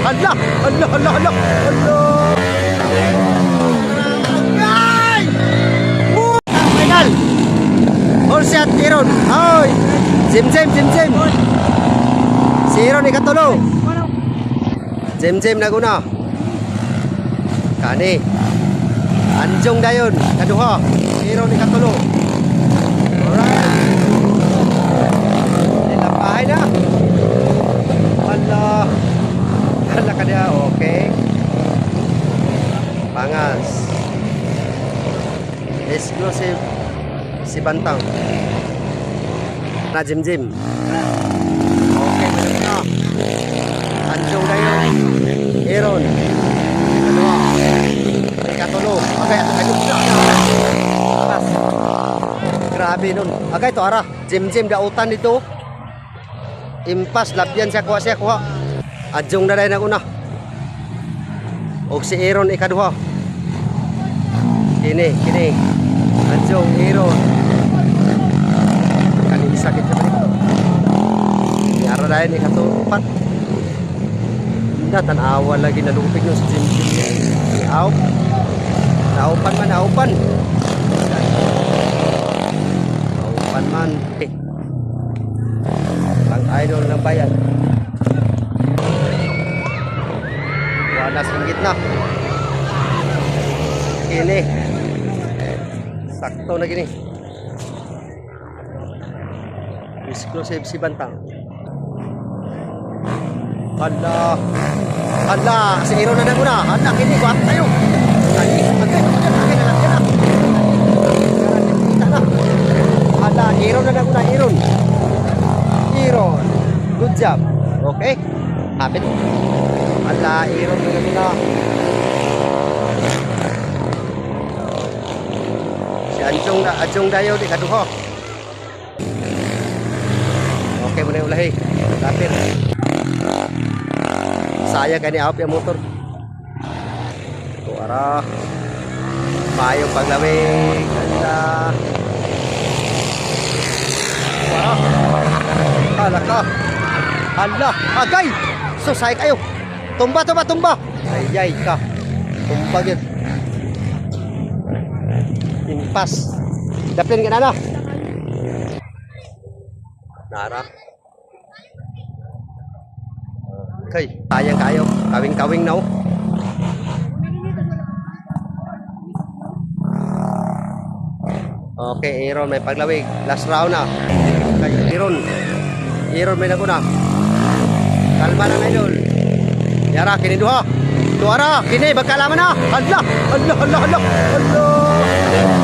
Hala! Hala! Hala! Hala! Hala! Ay! Final! All shot, Iron! Ay! Jim! Si Iron ikatulo! Jim naguna! Kani! Anjong dayon! Kaduha! Iron ikatulo! Alright! Nilampahay na! Hala! Hala ka niya, okay. Pangas. Exclusive si Bantang. Na Jim. Okay, malam na. Anjong kayo. Aaron. Ano? Ikatulo. Okay, ayun na. Grabe nun. Okay, to ara. Jim dautan dito. Impas labyan siya kuha. Adjong na rin ako na. O si Aaron ikaduha. Kini. Adjong Aaron. Kaning sakit siya pa rin. Nyara rin ikatupat. Tanawa lagi nalupig yung si Jim. Naupan man. Naupan man. Ang idol ng bayan. Wala singgit na. Kini. Sakto na gini. Exclusive si Bantang. Hala. Si Aaron na naguna. Hala, kini. Kuhat tayo. Hala, Aaron na naguna. Aaron. Good job. Okay. Kapit. Hala, Aaron na naguna. Si Anjong dayo di kaduho. Okay mo na ulahi. Lapit. Saya kani awap yung motor. Ito arah. Mayong paglawig. Hala ka. Hala. Agay. Susay kayo. Tumba. Ayay ka. Tumba yun. Impas. Dapin ka na. Nara. Okay. Sayang kayo. Kawing na. Okay, Aaron may paglawig. Last round na. Okay, Aaron may naguna. Kalma lang idol. Yara, kini duha. Tuara, kini bagkalaman na. Hala.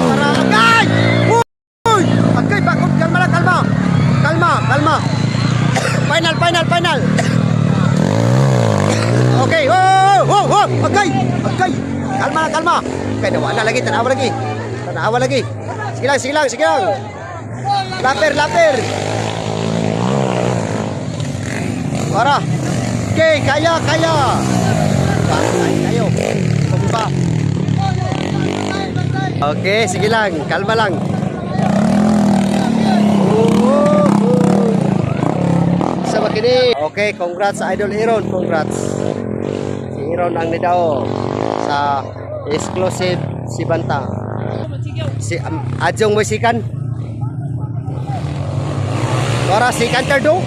Tara, agay! Uy! Agay, bakit? Kalma. Final. Okay, agay! Kalma. Okay, nawala lagi, tanawa lagi. Sige lang. Laper. Para. Okay, kaya. Bantay kayo. Tumba. Okay, sige lang. Kalma lang. Sama kini. Okay, congrats Idol Aaron. Congrats. Si Aaron ang nidao sa exclusive si Bantang. Si Adjong mo sikan. Para sikan terdo.